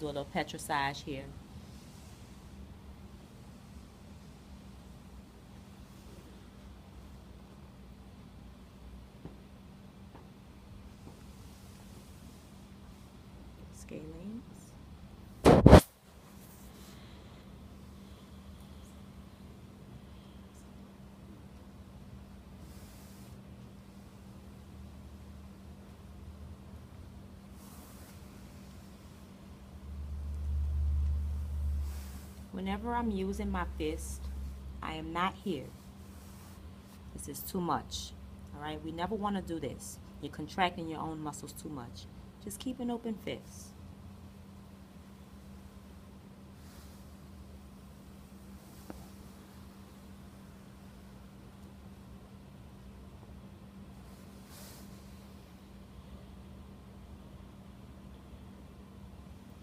Do a little petrissage here. Scalenes. Whenever I'm using my fist, I am not here. This is too much. All right, we never want to do this. You're contracting your own muscles too much. Just keep an open fist.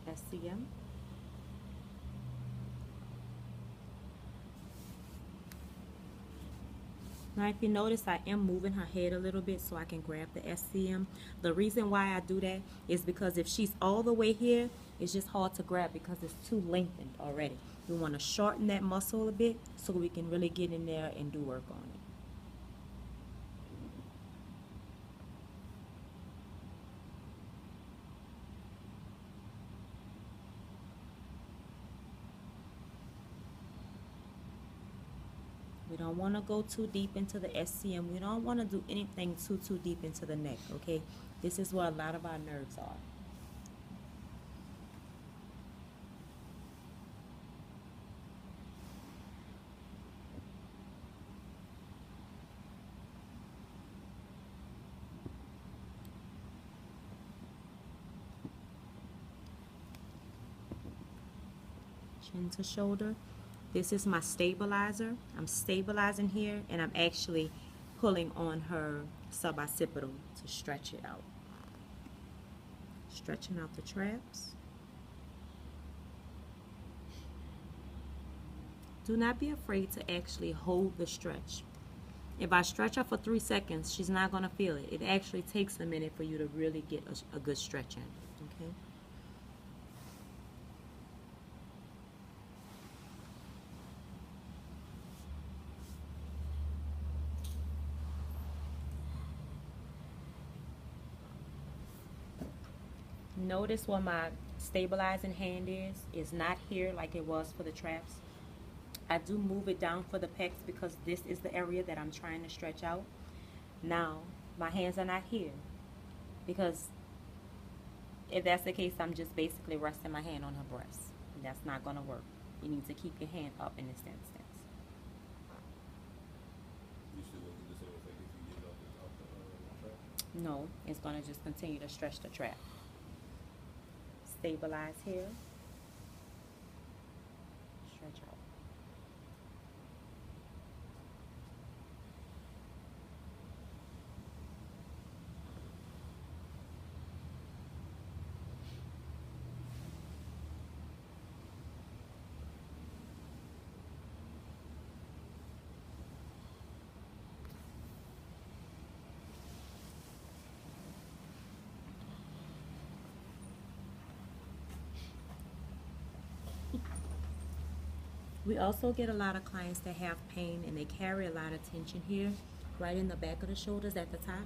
SCM. Now, if you notice, I am moving her head a little bit so I can grab the SCM. The reason why I do that is because if she's all the way here, it's just hard to grab because it's too lengthened already. We want to shorten that muscle a bit so we can really get in there and do work on it. We don't want to go too deep into the SCM. We don't want to do anything too deep into the neck, okay? This is where a lot of our nerves are. Chin to shoulder. This is my stabilizer. I'm stabilizing here and I'm actually pulling on her suboccipital to stretch it out. Stretching out the traps. Do not be afraid to actually hold the stretch. If I stretch her for 3 seconds, she's not going to feel it. It actually takes a minute for you to really get a good stretch in. Okay? Notice where my stabilizing hand is. It's not here like it was for the traps. I do move it down for the pecs because this is the area that I'm trying to stretch out. Now, my hands are not here because if that's the case, I'm just basically resting my hand on her breast. That's not going to work. You need to keep your hand up in this instance. You still gonna do the same thing if you get off the track? No, it's going to just continue to stretch the trap. Stabilize here. Stretch out. We also get a lot of clients that have pain and they carry a lot of tension here, right in the back of the shoulders at the top.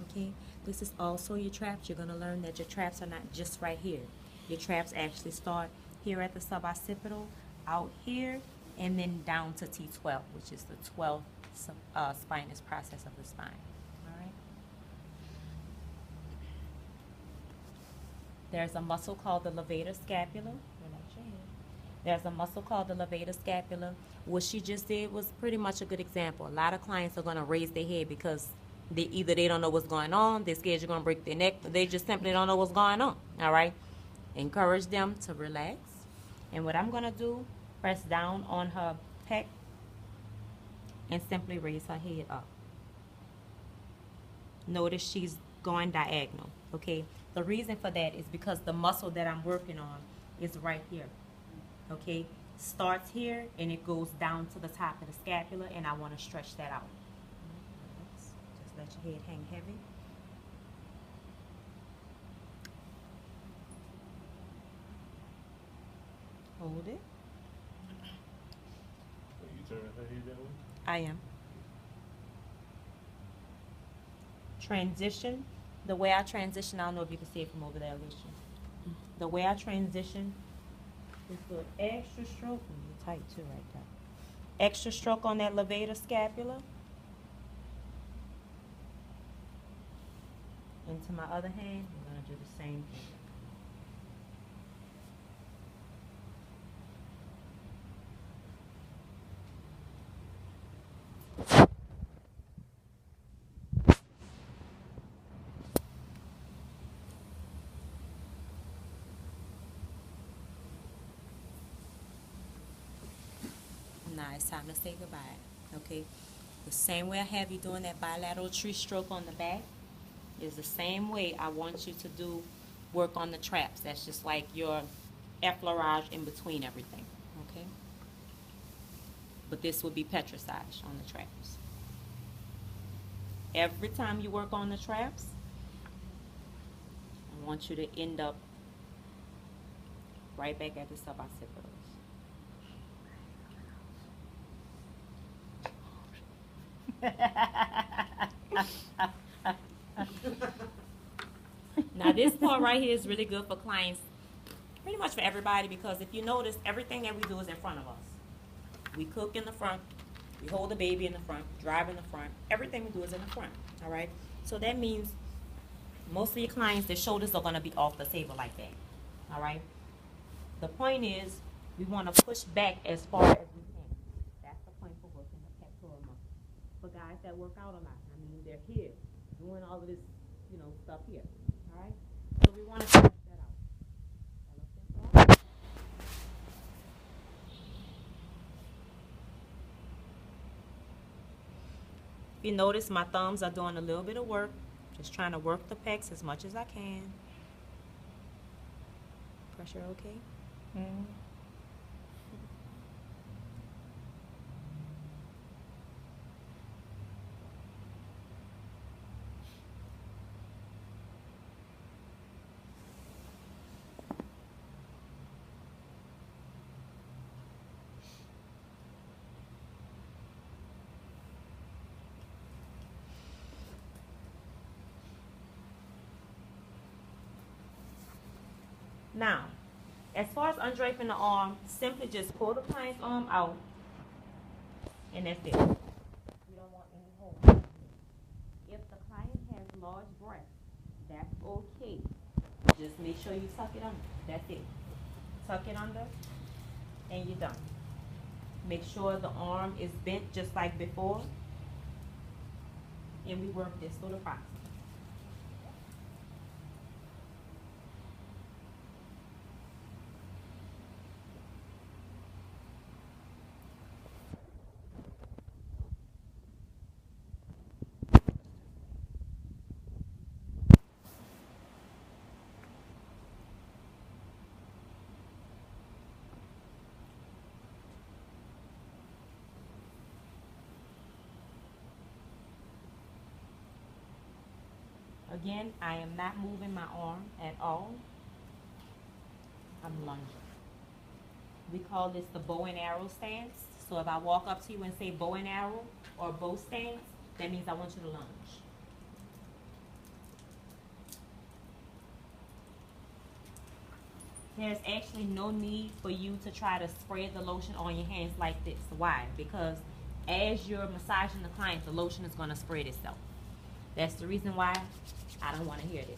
Okay, this is also your traps. You're going to learn that your traps are not just right here. Your traps actually start here at the suboccipital, out here, and then down to T12, which is the 12th spinous process of the spine. All right. There's a muscle called the levator scapula. Relax your head. There's a muscle called the levator scapula. What she just did was pretty much a good example. A lot of clients are going to raise their head because they don't know what's going on, they're scared you're going to break their neck, they just simply don't know what's going on. All right? Encourage them to relax. And what I'm going to do, press down on her pec and simply raise her head up. Notice she's going diagonal, okay? The reason for that is because the muscle that I'm working on is right here, okay? Starts here and it goes down to the top of the scapula, and I want to stretch that out. Just let your head hang heavy. Hold it. So you turn her head that way? I am. Transition. The way I transition, I don't know if you can see it from over there, Alicia. The way I transition is put extra stroke. You're tight too right there. Extra stroke on that levator scapula. Into my other hand, we're gonna do the same thing. Now it's time to say goodbye. Okay? The same way I have you doing that bilateral tree stroke on the back is the same way I want you to do work on the traps. That's just like your effleurage in between everything. Okay? But this would be petrissage on the traps. Every time you work on the traps, I want you to end up right back at the suboccipitals. Now this part right here is really good for clients, pretty much for everybody, because if you notice, everything that we do is in front of us. We cook in the front, we hold the baby in the front, drive in the front, everything we do is in the front, all right? So that means most of your clients, their shoulders are gonna be off the table like that, all right? The point is, we wanna push back as far as we can. That's the point for working the pectoral muscle. For guys that work out a lot, I mean, they're here, doing all of this, stuff here, all right? So we wanna stretch that out. If you notice, my thumbs are doing a little bit of work, just trying to work the pecs as much as I can. Pressure okay? Mm-hmm. Now, as far as undraping the arm, simply just pull the client's arm out, and that's it. We don't want any hold. If the client has large breasts, that's okay. Just make sure you tuck it under. That's it. Tuck it under, and you're done. Make sure the arm is bent just like before, and we work this through the process. Again, I am not moving my arm at all. I'm lunging. We call this the bow and arrow stance. So if I walk up to you and say bow and arrow or bow stance, that means I want you to lunge. There's actually no need for you to try to spread the lotion on your hands like this. Why? Because as you're massaging the client, the lotion is going to spread itself. That's the reason why I don't want to hear this.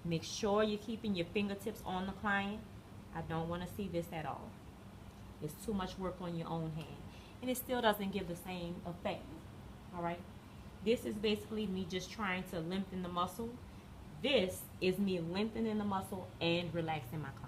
Make sure you're keeping your fingertips on the client. I don't want to see this at all. It's too much work on your own hand. And it still doesn't give the same effect. All right? This is basically me just trying to lengthen the muscle. This is me lengthening the muscle and relaxing my client.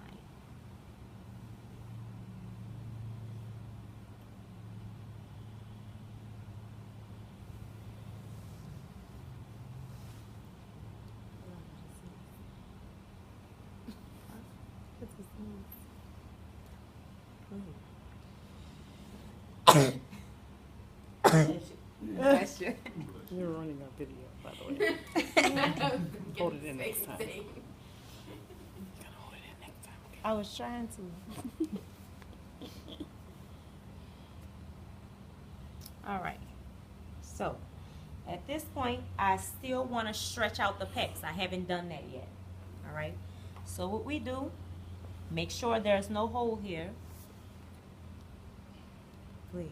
Bless you. You're running our video, by the way. Hold it in next time. You gotta hold it in next time. Okay? I was trying to. All right. So, at this point, I still want to stretch out the pecs. I haven't done that yet. All right. So what we do, make sure there's no hole here. Please.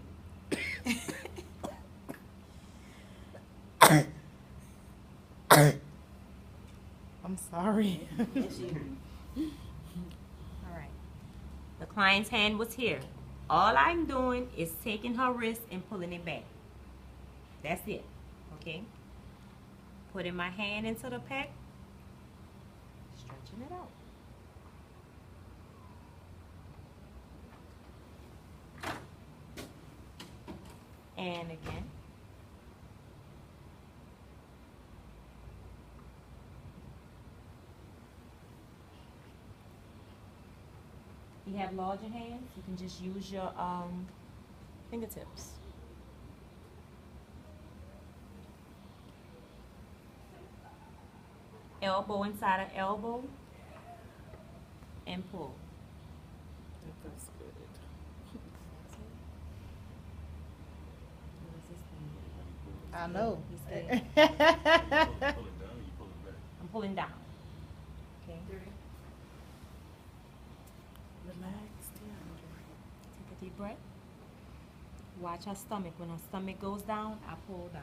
I'm sorry. All right. The client's hand was here. All I'm doing is taking her wrist and pulling it back. That's it. Okay? Putting my hand into the pec, stretching it out. And again. You have larger hands, you can just use your fingertips. Elbow inside of elbow and pull. That's good. I know. He's scared. Pull it down, you pull it back. I'm pulling down. Okay. Relax down. Take a deep breath. Watch her stomach. When her stomach goes down, I pull down.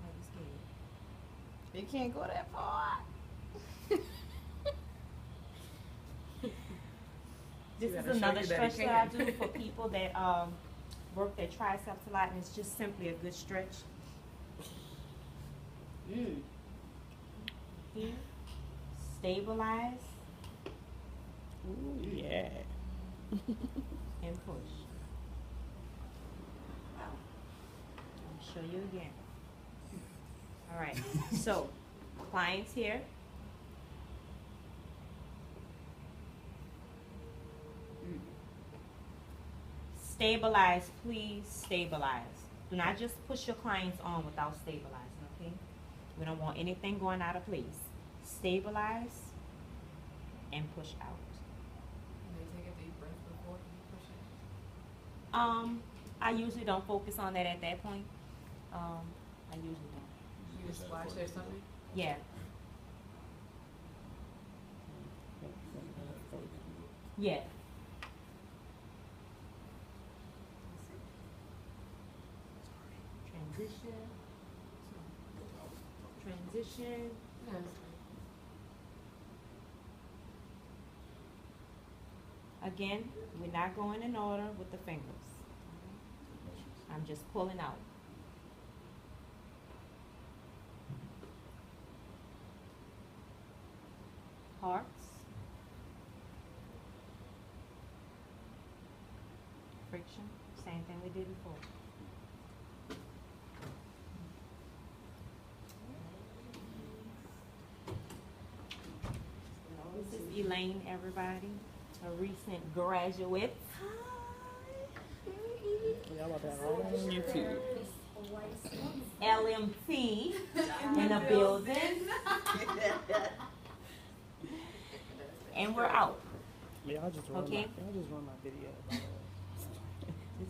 Are you scared? You can't go that far. This You is gotta show another you that stretch you that I can. do for people that work their triceps a lot, and it's just simply a good stretch. Here, stabilize Ooh, yeah. and push. I'll show you again. All right, so clients here. Stabilize, please stabilize. Do not just push your clients on without stabilizing, okay? We don't want anything going out of place. Stabilize and push out. Can they take a deep breath before you push it? I usually don't focus on that at that point. I usually don't. You just watch their stomach? Yeah. Yeah. Transition. No, it's Again, we're not going in order with the fingers. I'm just pulling out. Hearts. Friction. Same thing we did before. This is Elaine, everybody, a recent graduate. Y'all about that all on YouTube. LMT in the building. And we're out. Y'all just run Okay. y'all just run my video. This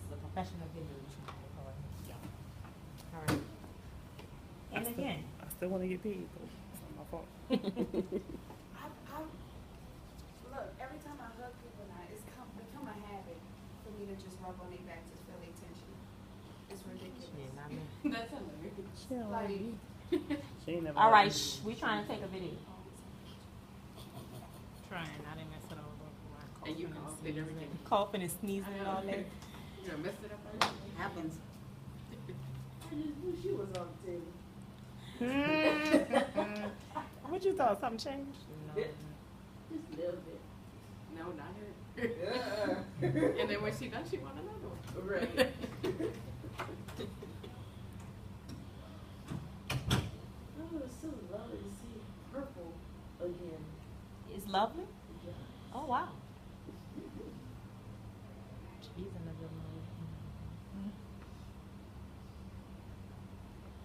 is a professional video we're trying to record. Yeah. All right. And again, I still want to get paid, though. It's not my fault. Look, every time I hug people now, it's become a habit for me to just rub on their back to feel their tension. It's ridiculous. yeah, not me. That's hilarious. She don't like Like, me. She ain't never All right, liked me. we trying to take a video. Trying, I didn't mess it all up. And you coughed and everything. Coughing and sneezing and all that. You done messed it up already? happens. I just knew she was on too. What you thought? Something changed? Just a little bit. No, not her. And then when she done, she want another one. Right. Oh, it's so lovely to see purple again. It's lovely. Yeah. Oh wow.